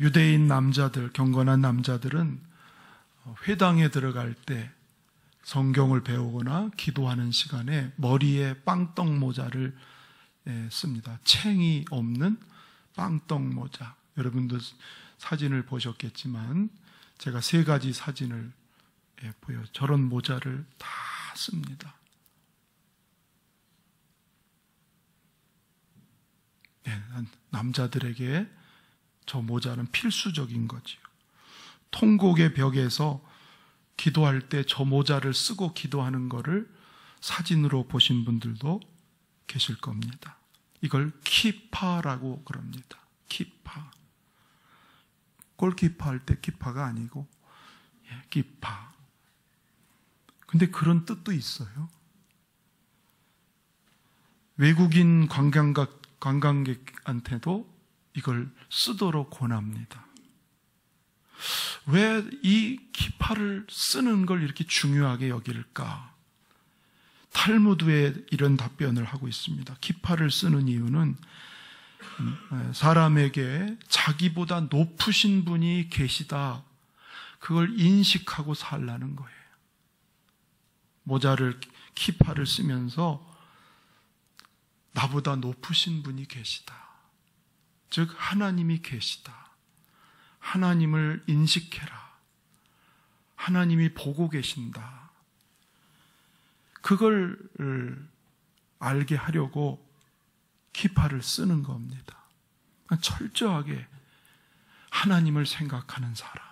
유대인 남자들, 경건한 남자들은 회당에 들어갈 때 성경을 배우거나 기도하는 시간에 머리에 빵떡 모자를 씁니다. 챙이 없는 빵떡 모자. 여러분도 사진을 보셨겠지만 제가 3가지 사진을 보여. 저런 모자를 다 씁니다. 남자들에게 저 모자는 필수적인 거지요. 통곡의 벽에서 기도할 때 저 모자를 쓰고 기도하는 것을 사진으로 보신 분들도 계실 겁니다. 이걸 키파라고 그럽니다. 키파. 골키파 할 때 키파가 아니고 키파. 근데 그런 뜻도 있어요. 외국인 관광객한테도 이걸 쓰도록 권합니다. 왜 이 키파를 쓰는 걸 이렇게 중요하게 여길까? 탈무드에 이런 답변을 하고 있습니다. 키파를 쓰는 이유는 사람에게 자기보다 높으신 분이 계시다, 그걸 인식하고 살라는 거예요. 모자를, 키파를 쓰면서 나보다 높으신 분이 계시다, 즉 하나님이 계시다, 하나님을 인식해라, 하나님이 보고 계신다, 그걸 알게 하려고 키파를 쓰는 겁니다. 철저하게 하나님을 생각하는 사람,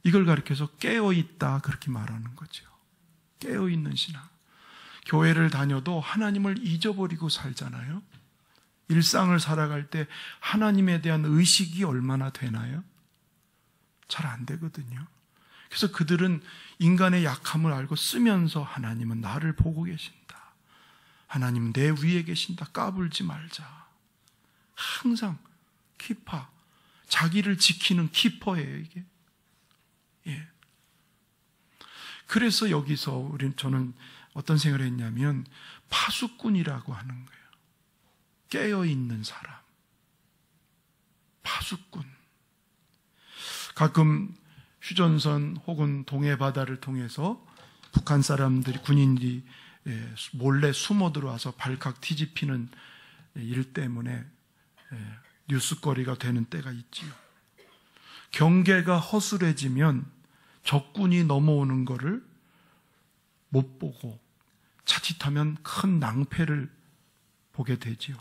이걸 가리켜서 깨어있다, 그렇게 말하는 거죠. 깨어있는 신앙. 교회를 다녀도 하나님을 잊어버리고 살잖아요. 일상을 살아갈 때 하나님에 대한 의식이 얼마나 되나요? 잘 안 되거든요. 그래서 그들은 인간의 약함을 알고 쓰면서 하나님은 나를 보고 계신다, 하나님은 내 위에 계신다, 까불지 말자. 항상 키파, 자기를 지키는 키퍼예요, 이게. 예. 그래서 여기서 저는 어떤 생각을 했냐면 파수꾼이라고 하는 거예요. 깨어있는 사람, 파수꾼. 가끔 휴전선 혹은 동해 바다를 통해서 북한 사람들이, 군인들이 몰래 숨어 들어와서 발칵 뒤집히는 일 때문에 뉴스거리가 되는 때가 있지요. 경계가 허술해지면 적군이 넘어오는 것을 못 보고 자칫하면 큰 낭패를 보게 되지요.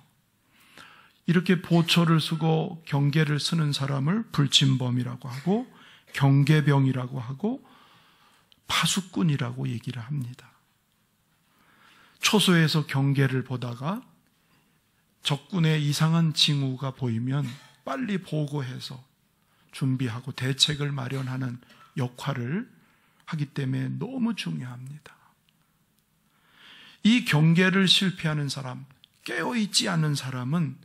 이렇게 보초를 쓰고 경계를 쓰는 사람을 불침범이라고 하고 경계병이라고 하고 파수꾼이라고 얘기를 합니다. 초소에서 경계를 보다가 적군의 이상한 징후가 보이면 빨리 보고해서 준비하고 대책을 마련하는 역할을 하기 때문에 너무 중요합니다. 이 경계를 실패하는 사람, 깨어있지 않은 사람은,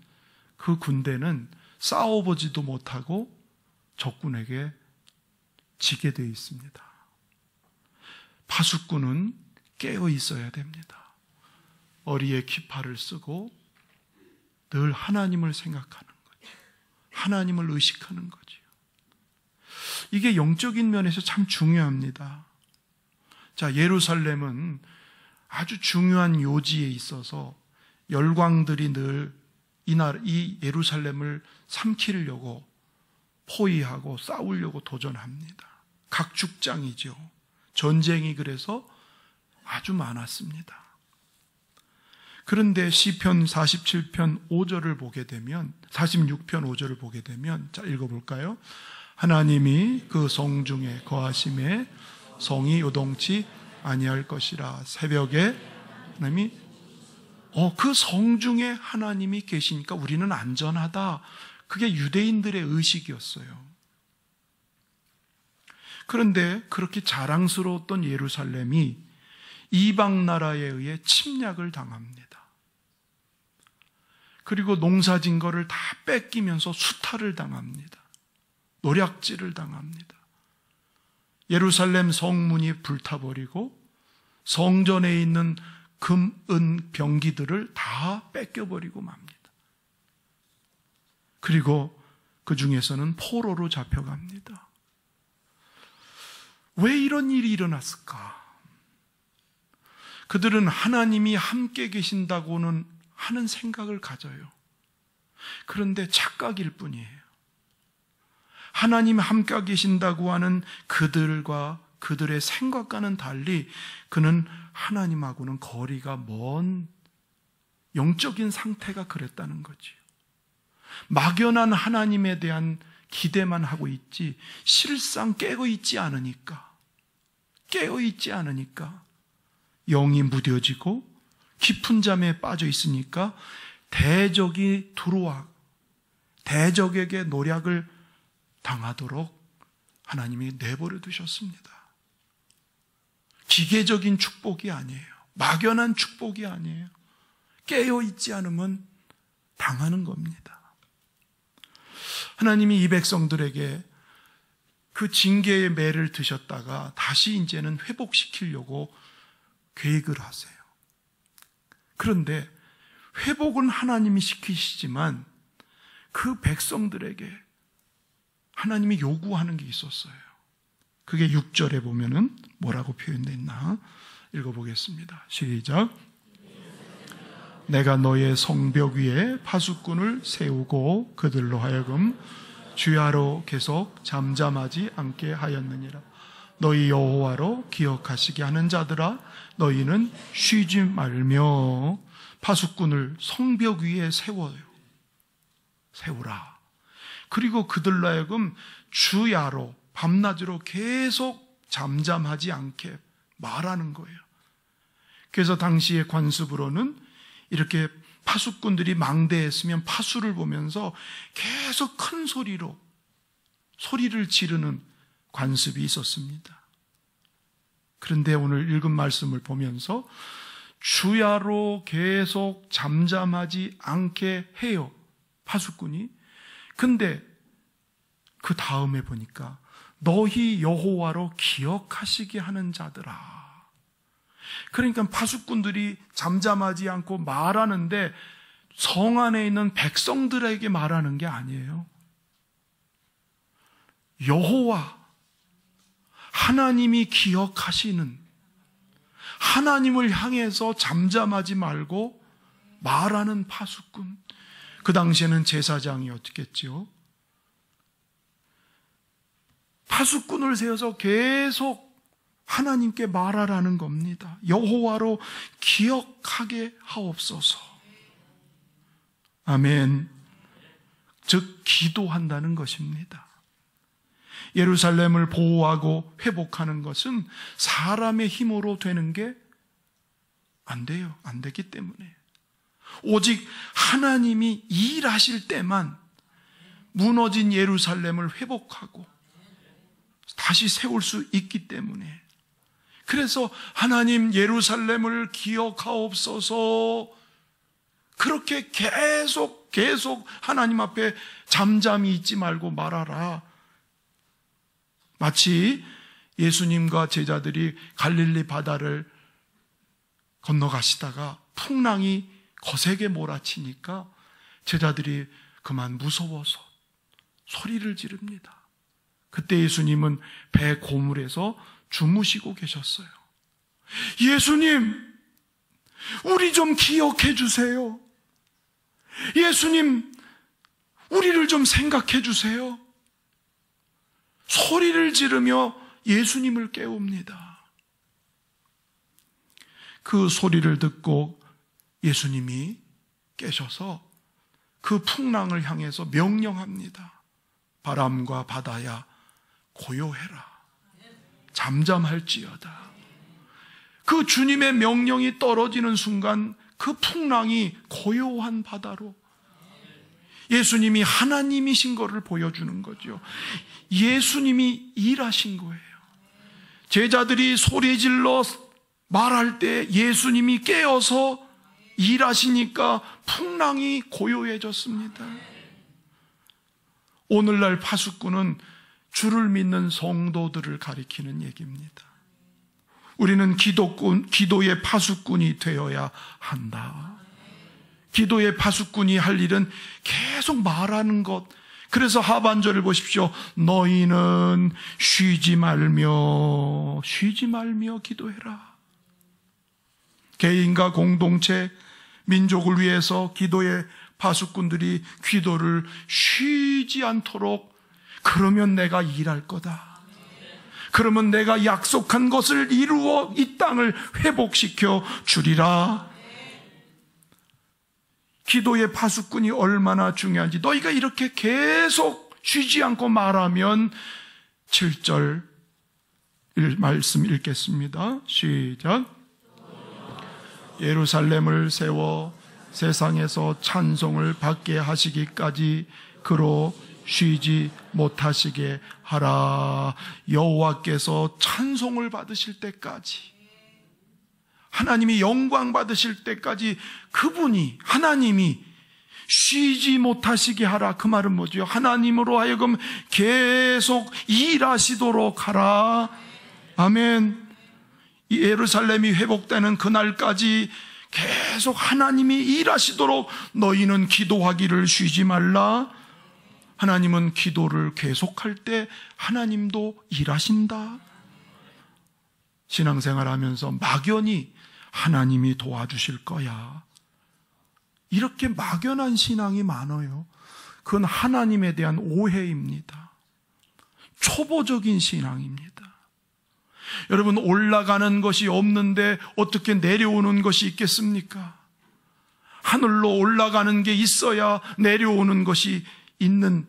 그 군대는 싸워보지도 못하고 적군에게 지게 되어 있습니다. 파수꾼은 깨어 있어야 됩니다. 어리에 키파를 쓰고 늘 하나님을 생각하는 거죠. 하나님을 의식하는 거죠. 이게 영적인 면에서 참 중요합니다. 자, 예루살렘은 아주 중요한 요지에 있어서 열광들이 늘 이 예루살렘을 삼키려고 포위하고 싸우려고 도전합니다. 각축장이죠. 전쟁이 그래서 아주 많았습니다. 그런데 시편 47편 5절을 보게 되면, 46편 5절을 보게 되면, 자, 읽어볼까요? 하나님이 그 성중에 거하심에 성이 요동치 아니할 것이라. 새벽에 하나님이 그 성중에 하나님이 계시니까 우리는 안전하다. 그게 유대인들의 의식이었어요. 그런데 그렇게 자랑스러웠던 예루살렘이 이방 나라에 의해 침략을 당합니다. 그리고 농사진 거를 다 뺏기면서 수탈을 당합니다. 노략질을 당합니다. 예루살렘 성문이 불타버리고 성전에 있는 금, 은, 병기들을 다 뺏겨버리고 맙니다. 그리고 그 중에서는 포로로 잡혀갑니다. 왜 이런 일이 일어났을까? 그들은 하나님이 함께 계신다고는 하는 생각을 가져요. 그런데 착각일 뿐이에요. 하나님 함께 계신다고 하는 그들과 그들의 생각과는 달리 그는 하나님하고는 거리가 먼 영적인 상태가 그랬다는 거지요. 막연한 하나님에 대한 기대만 하고 있지 실상 깨어있지 않으니까 영이 무뎌지고 깊은 잠에 빠져 있으니까 대적이 들어와 대적에게 노략을 당하도록 하나님이 내버려 두셨습니다. 기계적인 축복이 아니에요. 막연한 축복이 아니에요. 깨어있지 않으면 당하는 겁니다. 하나님이 이 백성들에게 그 징계의 매를 드셨다가 다시 이제는 회복시키려고 계획을 하세요. 그런데 회복은 하나님이 시키시지만 그 백성들에게 하나님이 요구하는 게 있었어요. 그게 6절에 보면은 뭐라고 표현되어 있나? 읽어보겠습니다. 시작. 내가 너의 성벽 위에 파수꾼을 세우고 그들로 하여금 주야로 계속 잠잠하지 않게 하였느니라. 너희 여호와로 기억하시게 하는 자들아, 너희는 쉬지 말며 파수꾼을 성벽 위에 세우라. 그리고 그들로 하여금 주야로 밤낮으로 계속 잠잠하지 않게 말하는 거예요. 그래서 당시의 관습으로는 이렇게 파수꾼들이 망대했으면 파수를 보면서 계속 큰 소리로 소리를 지르는 관습이 있었습니다. 그런데 오늘 읽은 말씀을 보면서 주야로 계속 잠잠하지 않게 해요, 파수꾼이. 근데 그 다음에 보니까 너희 여호와로 기억하시게 하는 자들아. 그러니까 파수꾼들이 잠잠하지 않고 말하는데 성 안에 있는 백성들에게 말하는 게 아니에요. 여호와, 하나님이 기억하시는, 하나님을 향해서 잠잠하지 말고 말하는 파수꾼. 그 당시에는 제사장이었겠죠. 파수꾼을 세워서 계속 하나님께 말하라는 겁니다. 여호와로 기억하게 하옵소서. 아멘. 즉 기도한다는 것입니다. 예루살렘을 보호하고 회복하는 것은 사람의 힘으로 되는 게 안 돼요. 안 되기 때문에. 오직 하나님이 일하실 때만 무너진 예루살렘을 회복하고 다시 세울 수 있기 때문에. 그래서 하나님 예루살렘을 기억하옵소서, 그렇게 계속 하나님 앞에 잠잠히 있지 말고 말하라. 마치 예수님과 제자들이 갈릴리 바다를 건너가시다가 풍랑이 거세게 몰아치니까 제자들이 그만 무서워서 소리를 지릅니다. 그때 예수님은 배 고물에서 주무시고 계셨어요. 예수님, 우리 좀 기억해 주세요. 예수님, 우리를 좀 생각해 주세요. 소리를 지르며 예수님을 깨웁니다. 그 소리를 듣고 예수님이 깨셔서 그 풍랑을 향해서 명령합니다. 바람과 바다야 고요해라. 잠잠할지어다. 그 주님의 명령이 떨어지는 순간 그 풍랑이 고요한 바다로, 예수님이 하나님이신 것을 보여주는 거죠. 예수님이 일하신 거예요. 제자들이 소리질러 말할 때 예수님이 깨어서 일하시니까 풍랑이 고요해졌습니다. 오늘날 파수꾼은 주를 믿는 성도들을 가리키는 얘기입니다. 우리는 기도의 파수꾼이 되어야 한다. 기도의 파수꾼이 할 일은 계속 말하는 것, 그래서 하반절을 보십시오. 너희는 쉬지 말며 기도해라. 개인과 공동체, 민족을 위해서 기도의 파수꾼들이 기도를 쉬지 않도록, 그러면 내가 일할 거다. 그러면 내가 약속한 것을 이루어 이 땅을 회복시켜 주리라. 기도의 파수꾼이 얼마나 중요한지 너희가 이렇게 계속 쉬지 않고 말하면, 7절 말씀 읽겠습니다. 시작. 예루살렘을 세워 세상에서 찬송을 받게 하시기까지 그로 쉬지 못하시게 하라. 여호와께서 찬송을 받으실 때까지, 하나님이 영광 받으실 때까지 그분이, 하나님이 쉬지 못하시게 하라. 그 말은 뭐죠? 하나님으로 하여금 계속 일하시도록 하라. 아멘. 이 예루살렘이 회복되는 그날까지 계속 하나님이 일하시도록 너희는 기도하기를 쉬지 말라. 하나님은 기도를 계속할 때 하나님도 일하신다. 신앙생활하면서 막연히 하나님이 도와주실 거야, 이렇게 막연한 신앙이 많아요. 그건 하나님에 대한 오해입니다. 초보적인 신앙입니다. 여러분, 올라가는 것이 없는데 어떻게 내려오는 것이 있겠습니까? 하늘로 올라가는 게 있어야 내려오는 것이 있는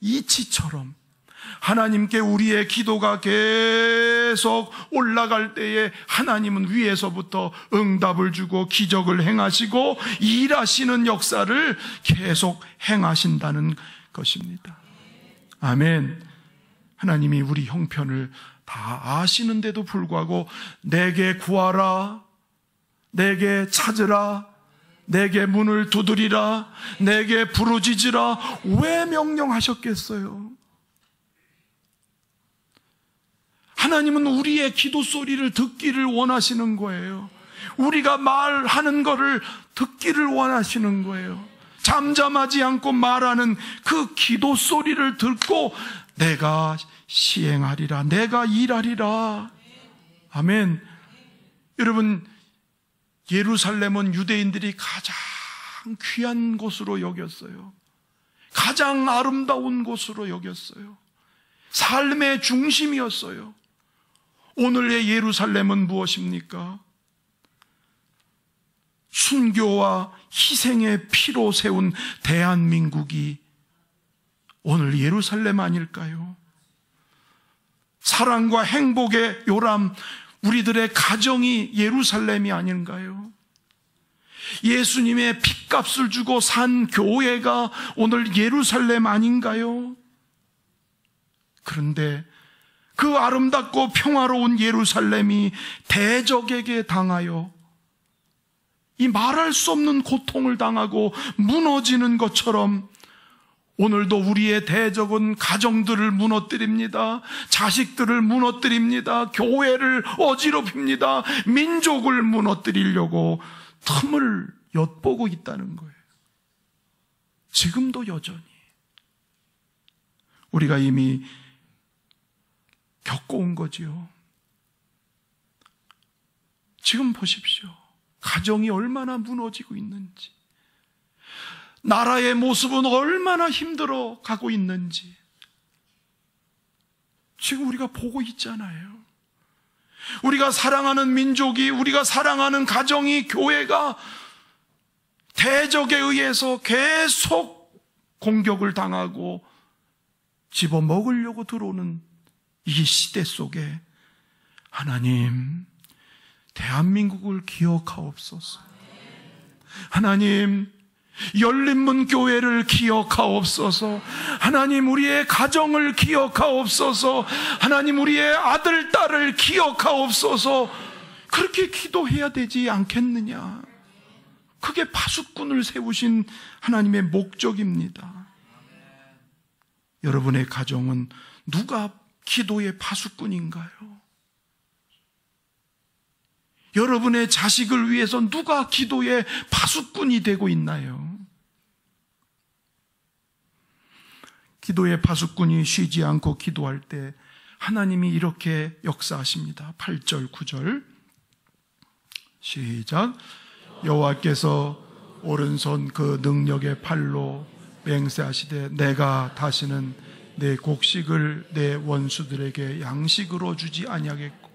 이치처럼, 하나님께 우리의 기도가 계속 올라갈 때에 하나님은 위에서부터 응답을 주고 기적을 행하시고 일하시는 역사를 계속 행하신다는 것입니다. 아멘. 하나님이 우리 형편을 다 아시는데도 불구하고 내게 구하라, 내게 찾으라, 내게 문을 두드리라, 내게 부르짖으라, 왜 명령하셨겠어요? 하나님은 우리의 기도 소리를 듣기를 원하시는 거예요. 우리가 말하는 거를 듣기를 원하시는 거예요. 잠잠하지 않고 말하는 그 기도 소리를 듣고 내가 시행하리라, 내가 일하리라. 아멘. 여러분, 예루살렘은 유대인들이 가장 귀한 곳으로 여겼어요. 가장 아름다운 곳으로 여겼어요. 삶의 중심이었어요. 오늘의 예루살렘은 무엇입니까? 순교와 희생의 피로 세운 대한민국이 오늘 예루살렘 아닐까요? 사랑과 행복의 요람, 우리들의 가정이 예루살렘이 아닌가요? 예수님의 핏값을 주고 산 교회가 오늘 예루살렘 아닌가요? 그런데 그 아름답고 평화로운 예루살렘이 대적에게 당하여 이 말할 수 없는 고통을 당하고 무너지는 것처럼 오늘도 우리의 대적은 가정들을 무너뜨립니다. 자식들을 무너뜨립니다. 교회를 어지럽힙니다. 민족을 무너뜨리려고 틈을 엿보고 있다는 거예요. 지금도 여전히 우리가 이미 겪어온 거지요. 지금 보십시오. 가정이 얼마나 무너지고 있는지, 나라의 모습은 얼마나 힘들어 가고 있는지 지금 우리가 보고 있잖아요. 우리가 사랑하는 민족이, 우리가 사랑하는 가정이, 교회가 대적에 의해서 계속 공격을 당하고 집어먹으려고 들어오는 이 시대 속에 하나님, 대한민국을 기억하옵소서. 하나님, 열린문 교회를 기억하옵소서. 하나님, 우리의 가정을 기억하옵소서. 하나님, 우리의 아들, 딸을 기억하옵소서. 그렇게 기도해야 되지 않겠느냐. 그게 파수꾼을 세우신 하나님의 목적입니다. 여러분의 가정은 누가 기도의 파수꾼인가요? 여러분의 자식을 위해서 누가 기도의 파수꾼이 되고 있나요? 기도의 파수꾼이 쉬지 않고 기도할 때 하나님이 이렇게 역사하십니다. 8절, 9절 시작. 여호와께서 오른손 그 능력의 팔로 맹세하시되 내가 다시는 내 곡식을 내 원수들에게 양식으로 주지 아니하겠고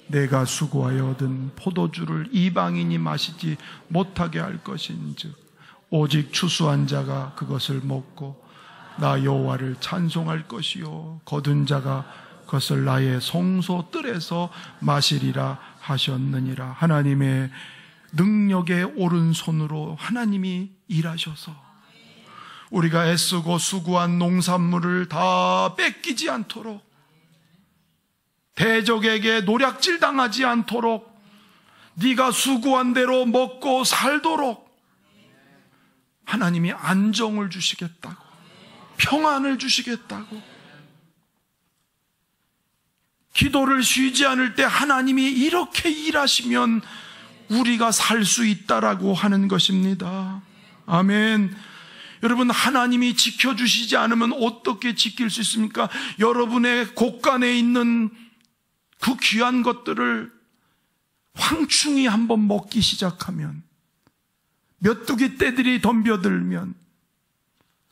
내가 수고하여 얻은 포도주를 이방인이 마시지 못하게 할 것인즉 오직 추수한 자가 그것을 먹고 나 여호와를 찬송할 것이요 거둔 자가 그것을 나의 성소뜰에서 마시리라 하셨느니라. 하나님의 능력의 오른손으로 하나님이 일하셔서 우리가 애쓰고 수고한 농산물을 다 뺏기지 않도록, 대적에게 노략질 당하지 않도록, 네가 수고한 대로 먹고 살도록 하나님이 안정을 주시겠다고, 평안을 주시겠다고, 기도를 쉬지 않을 때 하나님이 이렇게 일하시면 우리가 살 수 있다라고 하는 것입니다. 아멘. 여러분, 하나님이 지켜주시지 않으면 어떻게 지킬 수 있습니까? 여러분의 곳간에 있는 그 귀한 것들을 황충이 한번 먹기 시작하면, 메뚜기 떼들이 덤벼들면,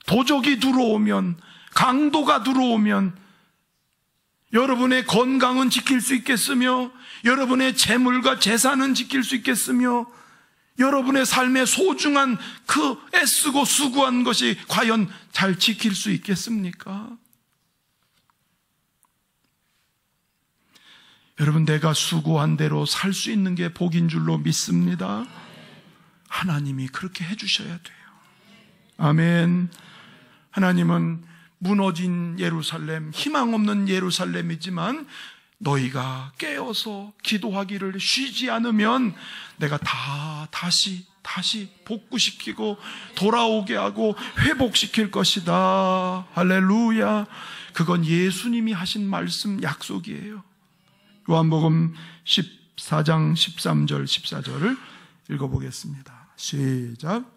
도적이 들어오면, 강도가 들어오면 여러분의 건강은 지킬 수 있겠으며 여러분의 재물과 재산은 지킬 수 있겠으며 여러분의 삶에 소중한 그 애쓰고 수고한 것이 과연 잘 지킬 수 있겠습니까? 여러분, 내가 수고한 대로 살 수 있는 게 복인 줄로 믿습니다. 하나님이 그렇게 해주셔야 돼요. 아멘. 하나님은 무너진 예루살렘, 희망 없는 예루살렘이지만 너희가 깨어서 기도하기를 쉬지 않으면 내가 다시 복구시키고 돌아오게 하고 회복시킬 것이다. 할렐루야. 그건 예수님이 하신 말씀, 약속이에요. 요한복음 14장 13절 14절을 읽어보겠습니다. 시작.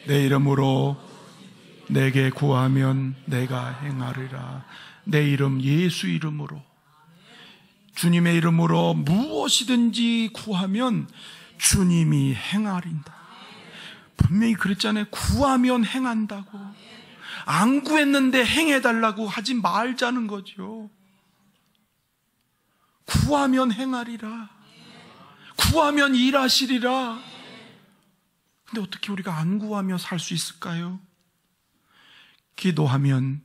내 이름으로 내게 구하면 내가 행하리라. 내 이름, 예수 이름으로, 주님의 이름으로 무엇이든지 구하면 주님이 행하린다. 분명히 그랬잖아요. 구하면 행한다고. 안 구했는데 행해달라고 하지 말자는 거죠. 구하면 행하리라. 구하면 일하시리라. 근데 어떻게 우리가 안 구하며 살 수 있을까요? 기도하면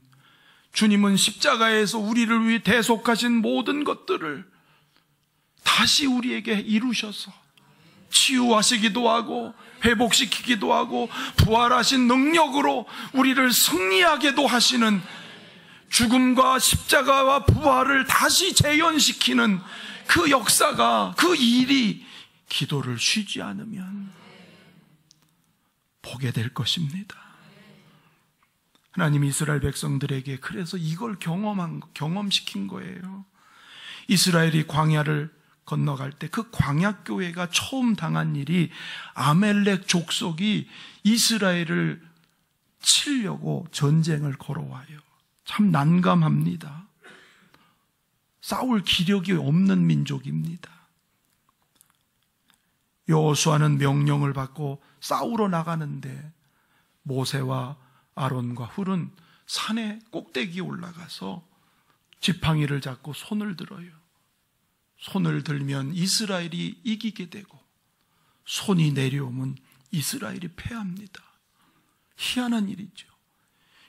주님은 십자가에서 우리를 위해 대속하신 모든 것들을 다시 우리에게 이루셔서 치유하시기도 하고 회복시키기도 하고 부활하신 능력으로 우리를 승리하게도 하시는, 죽음과 십자가와 부활을 다시 재현시키는 그 역사가, 그 일이 기도를 쉬지 않으면 보게 될 것입니다. 하나님이 이스라엘 백성들에게 그래서 이걸 경험시킨 거예요. 이스라엘이 광야를 건너갈 때 그 광야교회가 처음 당한 일이 아멜렉 족속이 이스라엘을 치려고 전쟁을 걸어와요. 참 난감합니다. 싸울 기력이 없는 민족입니다. 여호수아는 명령을 받고 싸우러 나가는데 모세와 아론과 훌은 산의 꼭대기에 올라가서 지팡이를 잡고 손을 들어요. 손을 들면 이스라엘이 이기게 되고 손이 내려오면 이스라엘이 패합니다. 희한한 일이죠.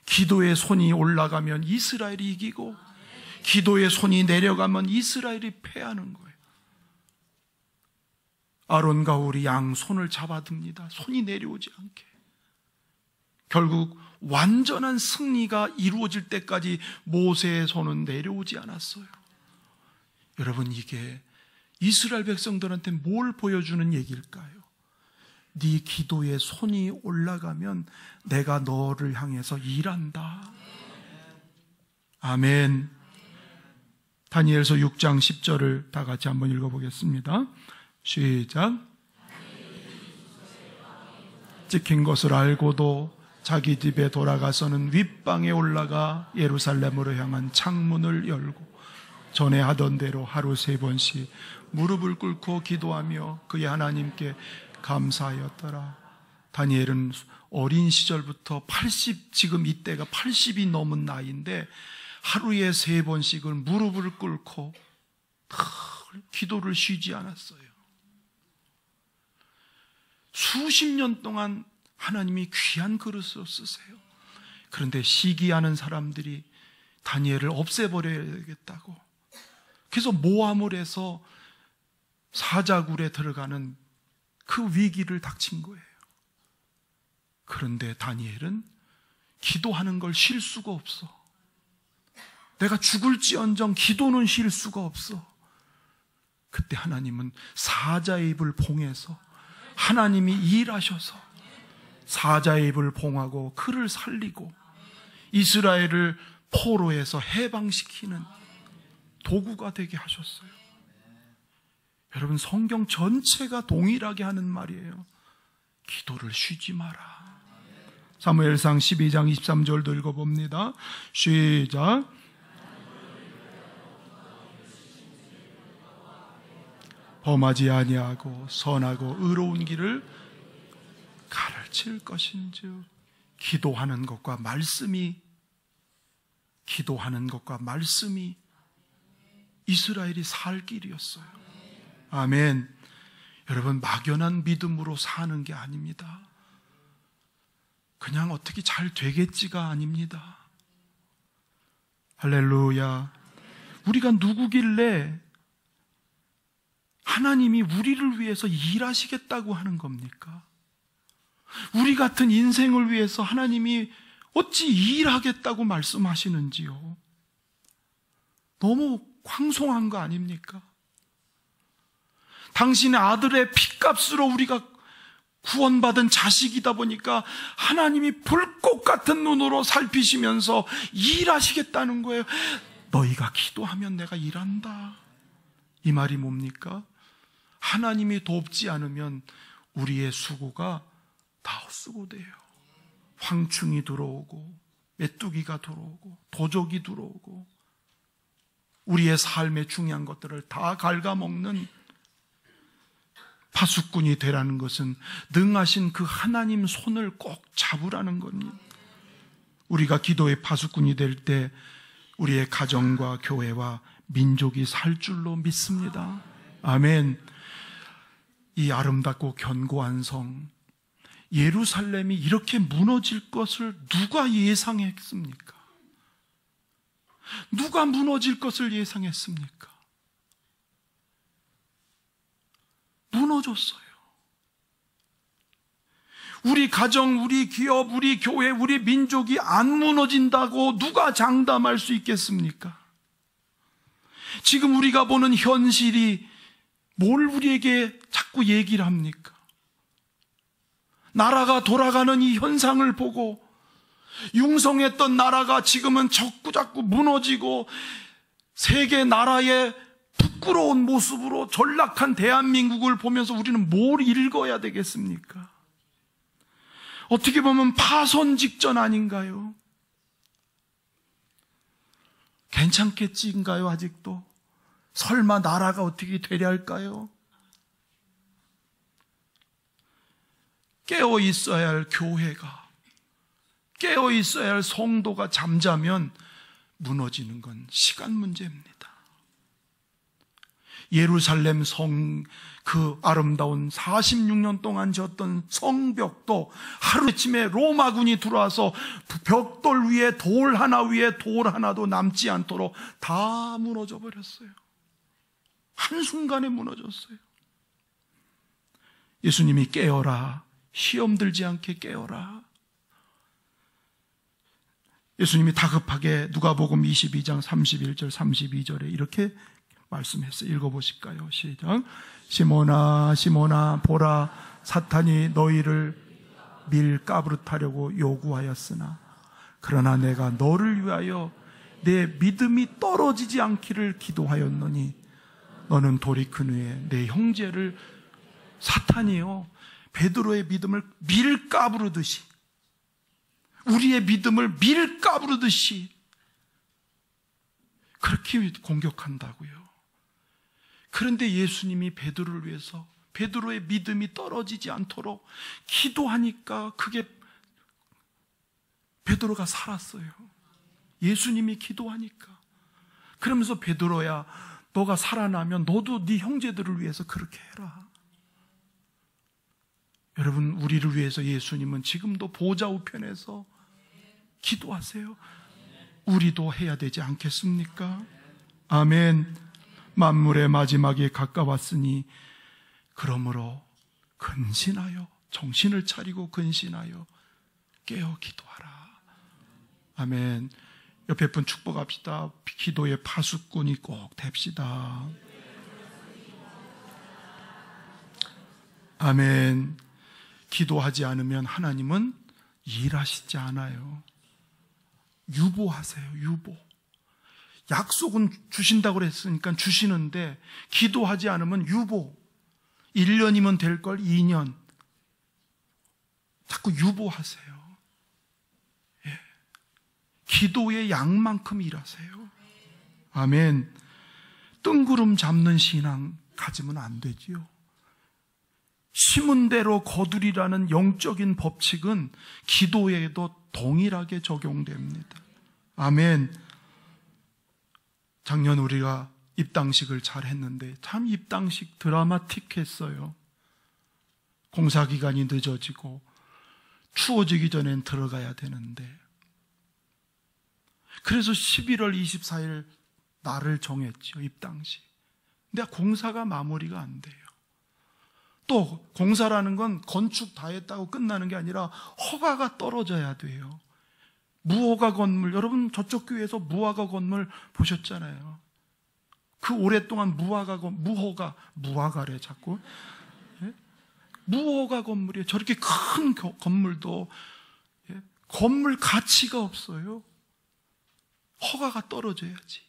기도의 손이 올라가면 이스라엘이 이기고 기도의 손이 내려가면 이스라엘이 패하는 거예요. 아론과 훌이 양손을 잡아듭니다. 손이 내려오지 않게. 결국 완전한 승리가 이루어질 때까지 모세의 손은 내려오지 않았어요. 여러분, 이게 이스라엘 백성들한테 뭘 보여주는 얘기일까요? 네 기도에 손이 올라가면 내가 너를 향해서 일한다. 아멘. 다니엘서 6장 10절을 다 같이 한번 읽어보겠습니다. 시작. 찍힌 것을 알고도 자기 집에 돌아가서는 윗방에 올라가 예루살렘으로 향한 창문을 열고 전에 하던 대로 하루 3번씩 무릎을 꿇고 기도하며 그의 하나님께 감사하였더라. 다니엘은 어린 시절부터 지금 이때가 80이 넘은 나이인데 하루에 3번씩을 무릎을 꿇고 기도를 쉬지 않았어요. 수십 년 동안 하나님이 귀한 그릇으로 쓰세요. 그런데 시기하는 사람들이 다니엘을 없애버려야겠다고, 그래서 모함을 해서 사자굴에 들어가는 그 위기를 닥친 거예요. 그런데 다니엘은 기도하는 걸 쉴 수가 없어. 내가 죽을지언정 기도는 쉴 수가 없어. 그때 하나님은 사자의 입을 봉해서, 하나님이 일하셔서 사자의 입을 봉하고 그를 살리고 이스라엘을 포로에서 해방시키는 도구가 되게 하셨어요. 여러분, 성경 전체가 동일하게 하는 말이에요. 기도를 쉬지 마라. 사무엘상 12장 23절도 읽어봅니다. 시작. 범하지 아니하고 선하고 의로운 길을 가르칠 것인즉. 기도하는 것과 말씀이 이스라엘이 살 길이었어요. 아멘. 여러분, 막연한 믿음으로 사는 게 아닙니다. 그냥 어떻게 잘 되겠지가 아닙니다. 할렐루야. 우리가 누구길래 하나님이 우리를 위해서 일하시겠다고 하는 겁니까? 우리 같은 인생을 위해서 하나님이 어찌 일하겠다고 말씀하시는지요? 너무 황송한 거 아닙니까? 당신의 아들의 핏값으로 우리가 구원받은 자식이다 보니까 하나님이 불꽃 같은 눈으로 살피시면서 일하시겠다는 거예요. 너희가 기도하면 내가 일한다. 이 말이 뭡니까? 하나님이 돕지 않으면 우리의 수고가 다 헛수고돼요. 황충이 들어오고 메뚜기가 들어오고 도적이 들어오고 우리의 삶의 중요한 것들을 다 갉아먹는 파수꾼이 되라는 것은 능하신 그 하나님 손을 꼭 잡으라는 겁니다. 우리가 기도의 파수꾼이 될 때 우리의 가정과 교회와 민족이 살 줄로 믿습니다. 아멘. 이 아름답고 견고한 성 예루살렘이 이렇게 무너질 것을 누가 예상했습니까? 누가 무너질 것을 예상했습니까? 무너졌어요. 우리 가정, 우리 기업, 우리 교회, 우리 민족이 안 무너진다고 누가 장담할 수 있겠습니까? 지금 우리가 보는 현실이 뭘 우리에게 자꾸 얘기를 합니까? 나라가 돌아가는 이 현상을 보고 융성했던 나라가 지금은 자꾸 무너지고 세계 나라의 부끄러운 모습으로 전락한 대한민국을 보면서 우리는 뭘 읽어야 되겠습니까? 어떻게 보면 파손 직전 아닌가요? 괜찮겠지인가요? 아직도? 설마 나라가 어떻게 되려 할까요? 깨어 있어야 할 교회가, 깨어 있어야 할 성도가 잠자면 무너지는 건 시간 문제입니다. 예루살렘 성, 그 아름다운 46년 동안 지었던 성벽도 하루아침에 로마군이 들어와서 벽돌 위에 돌 하나 위에 돌 하나도 남지 않도록 다 무너져 버렸어요. 한순간에 무너졌어요. 예수님이 깨어라, 시험 들지 않게 깨어라. 예수님이 다급하게 누가복음 22장 31절 32절에 이렇게 말씀했어요. 읽어보실까요? 시작. 시몬아 시몬아 보라, 사탄이 너희를 밀 까부릇하려고 요구하였으나 그러나 내가 너를 위하여 내 믿음이 떨어지지 않기를 기도하였노니 너는 돌이킨 후에 내 형제를 사탄이요 베드로의 믿음을 밀가부르듯이 우리의 믿음을 밀가부르듯이 그렇게 공격한다고요. 그런데 예수님이 베드로를 위해서 베드로의 믿음이 떨어지지 않도록 기도하니까 그게 베드로가 살았어요. 예수님이 기도하니까. 그러면서 베드로야 너가 살아나면 너도 네 형제들을 위해서 그렇게 해라. 여러분, 우리를 위해서 예수님은 지금도 보좌 우편에서 기도하세요. 우리도 해야 되지 않겠습니까? 아멘. 만물의 마지막에 가까웠으니 그러므로 근신하여 정신을 차리고 근신하여 깨어 기도하라. 아멘. 옆에 분 축복합시다. 기도의 파수꾼이 꼭 됩시다. 아멘. 기도하지 않으면 하나님은 일하시지 않아요. 유보하세요. 유보. 약속은 주신다고 그랬으니까 주시는데 기도하지 않으면 유보. 1년이면 될 걸 2년. 자꾸 유보하세요. 예. 기도의 양만큼 일하세요. 아멘. 뜬구름 잡는 신앙 가지면 안 되지요. 심은 대로 거두리라는 영적인 법칙은 기도에도 동일하게 적용됩니다. 아멘. 작년 우리가 입당식을 잘 했는데 참 입당식 드라마틱했어요. 공사기간이 늦어지고 추워지기 전엔 들어가야 되는데 그래서 11월 24일 날을 정했죠. 입당식. 근데 공사가 마무리가 안 돼요. 또 공사라는 건 건축 다 했다고 끝나는 게 아니라 허가가 떨어져야 돼요. 무허가 건물, 여러분 저쪽 교회에서 무허가 건물 보셨잖아요. 그 오랫동안 무허가래 자꾸. 예? 무허가 건물이에요. 저렇게 큰 건물도 예? 건물 가치가 없어요. 허가가 떨어져야지.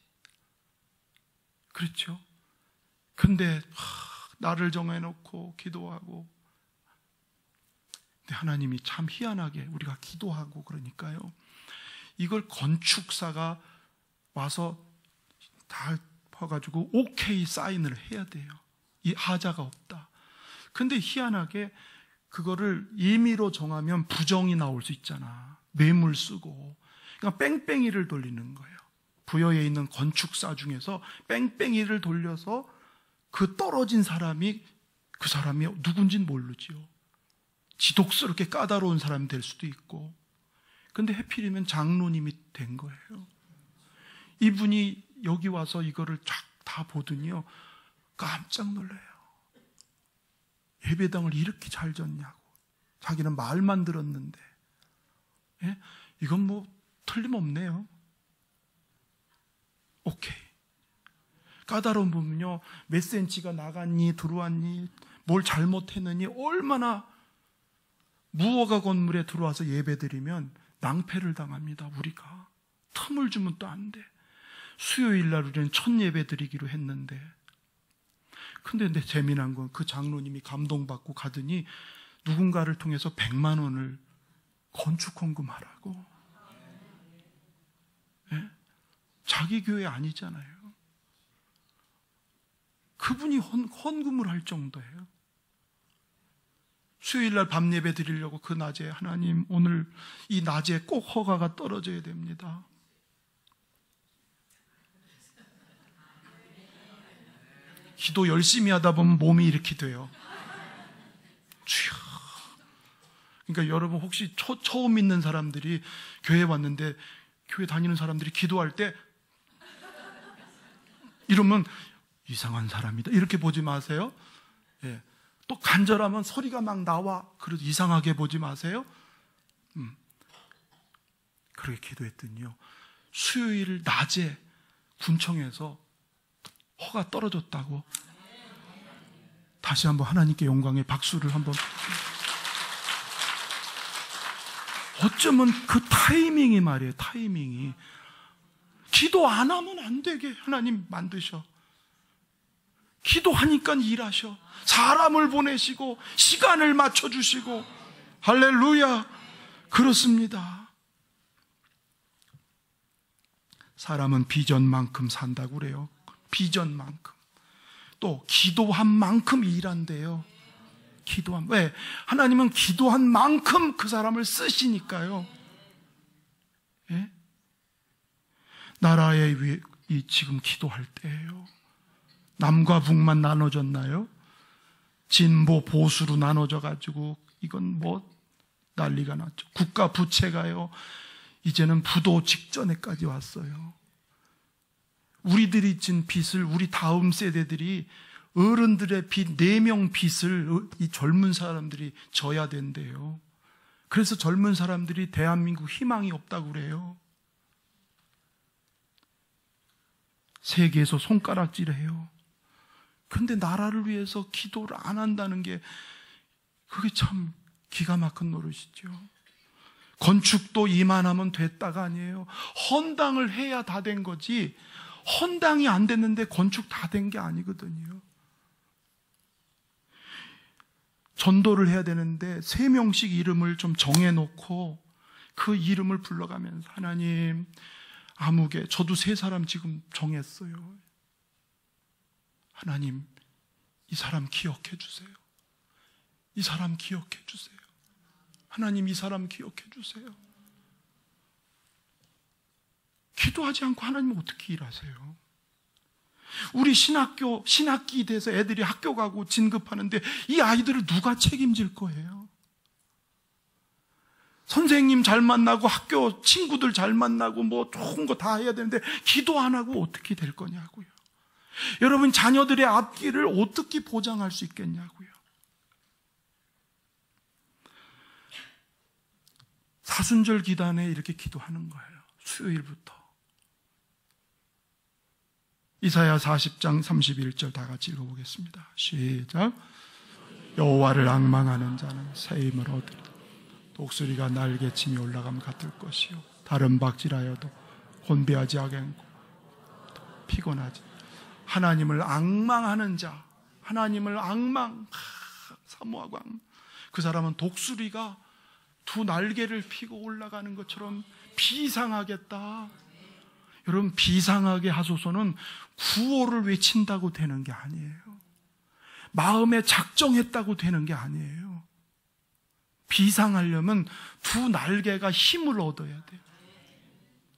그렇죠? 근데 나를 정해놓고 기도하고 근데 하나님이 참 희한하게 우리가 기도하고 그러니까요. 이걸 건축사가 와서 다 봐가지고 오케이 사인을 해야 돼요. 이 하자가 없다. 근데 희한하게 그거를 임의로 정하면 부정이 나올 수 있잖아. 뇌물 쓰고. 그러니까 뺑뺑이를 돌리는 거예요. 부여에 있는 건축사 중에서 뺑뺑이를 돌려서 그 떨어진 사람이 그 사람이 누군지는 모르지요. 지독스럽게 까다로운 사람이 될 수도 있고. 근데 해필이면 장로님이 된 거예요. 이분이 여기 와서 이거를 쫙 다 보더니요. 깜짝 놀라요. 예배당을 이렇게 잘 졌냐고. 자기는 말만 들었는데. 예? 이건 뭐 틀림없네요. 오케이. 까다로운 부분은요. 몇 센치가 나갔니 들어왔니 뭘 잘못했느니 얼마나 무허가 건물에 들어와서 예배드리면 낭패를 당합니다. 우리가 틈을 주면 또 안 돼. 수요일 날 우리는 첫 예배 드리기로 했는데 근데 재미난 건 그 장로님이 감동받고 가더니 누군가를 통해서 100만 원을 건축 헌금하라고. 예? 자기 교회 아니잖아요. 그분이 헌금을 할 정도예요. 수요일날 밤 예배 드리려고 그 낮에 하나님 오늘 이 낮에 꼭 허가가 떨어져야 됩니다. 기도 열심히 하다 보면 몸이 이렇게 돼요. 주여. 그러니까 여러분 혹시 처음 믿는 사람들이 교회 왔는데 교회 다니는 사람들이 기도할 때 이러면 이상한 사람이다 이렇게 보지 마세요. 예. 또 간절하면 소리가 막 나와. 그래도 이상하게 보지 마세요. 그렇게 기도했더니요. 수요일 낮에 군청에서 허가 떨어졌다고. 다시 한번 하나님께 영광의 박수를 한번. 어쩌면 그 타이밍이 말이에요. 타이밍이. 기도 안 하면 안 되게 하나님 만드셔. 기도하니까 일하셔. 사람을 보내시고 시간을 맞춰주시고. 할렐루야. 그렇습니다. 사람은 비전만큼 산다고 그래요. 비전만큼. 또 기도한 만큼 일한대요. 왜? 하나님은 기도한 만큼 그 사람을 쓰시니까요. 예? 나라에 지금 기도할 때예요. 남과 북만 나눠졌나요? 진보 보수로 나눠져 가지고 이건 뭐 난리가 났죠. 국가 부채가요, 이제는 부도 직전에까지 왔어요. 우리들이 진 빚을 우리 다음 세대들이, 어른들의 빚 4명 빚을 이 젊은 사람들이 져야 된대요. 그래서 젊은 사람들이 대한민국 희망이 없다고 그래요. 세계에서 손가락질해요. 그런데 나라를 위해서 기도를 안 한다는 게, 그게 참 기가 막힌 노릇이죠. 건축도 이만하면 됐다가 아니에요. 헌당을 해야 다 된 거지, 헌당이 안 됐는데 건축 다 된 게 아니거든요. 전도를 해야 되는데 3명씩 이름을 좀 정해놓고 그 이름을 불러가면서, 하나님 아무개, 저도 3사람 지금 정했어요. 하나님 이 사람 기억해 주세요. 이 사람 기억해 주세요. 하나님 이 사람 기억해 주세요. 기도하지 않고 하나님 어떻게 일하세요? 우리 신학기 돼서 애들이 학교 가고 진급하는데 이 아이들을 누가 책임질 거예요? 선생님 잘 만나고 학교 친구들 잘 만나고 뭐 좋은 거 다 해야 되는데 기도 안 하고 어떻게 될 거냐고요. 여러분 자녀들의 앞길을 어떻게 보장할 수 있겠냐고요. 사순절 기단에 이렇게 기도하는 거예요. 수요일부터. 이사야 40장 31절 다 같이 읽어보겠습니다. 시작. 여호와를 앙망하는 자는 새 힘을 얻으리라. 독수리가 날개치며 올라감 같을 것이요, 다른 박질하여도 곤비하지 아겠고 피곤하지. 하나님을 앙망하는 자, 하나님을 사모하고 그 사람은 독수리가 2 날개를 피고 올라가는 것처럼 비상하겠다. 여러분, 비상하게 하소서는 구호를 외친다고 되는 게 아니에요. 마음에 작정했다고 되는 게 아니에요. 비상하려면 2 날개가 힘을 얻어야 돼요.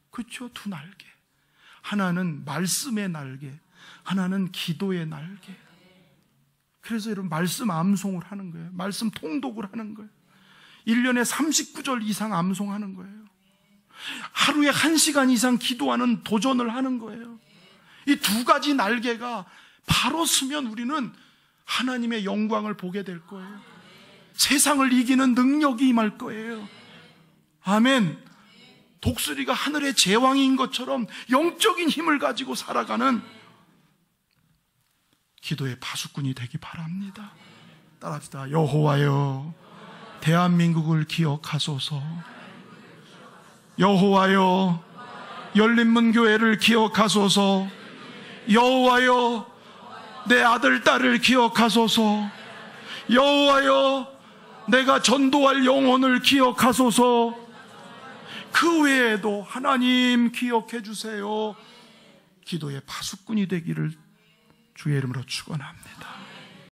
그렇죠? 2 날개. 하나는 말씀의 날개, 하나는 기도의 날개. 그래서 여러분 말씀 암송을 하는 거예요. 말씀 통독을 하는 거예요. 1년에 39절 이상 암송하는 거예요. 하루에 1시간 이상 기도하는 도전을 하는 거예요. 이 2 가지 날개가 바로 쓰면 우리는 하나님의 영광을 보게 될 거예요. 세상을 이기는 능력이 임할 거예요. 아멘. 독수리가 하늘의 제왕인 것처럼 영적인 힘을 가지고 살아가는 기도의 파수꾼이 되기 바랍니다. 따라합시다. 여호와여, 대한민국을 기억하소서. 여호와여, 열린문교회를 기억하소서. 여호와여, 내 아들 딸을 기억하소서. 여호와여, 내가 전도할 영혼을 기억하소서. 그 외에도 하나님 기억해 주세요. 기도의 파수꾼이 되기를 주의 이름으로 축원합니다.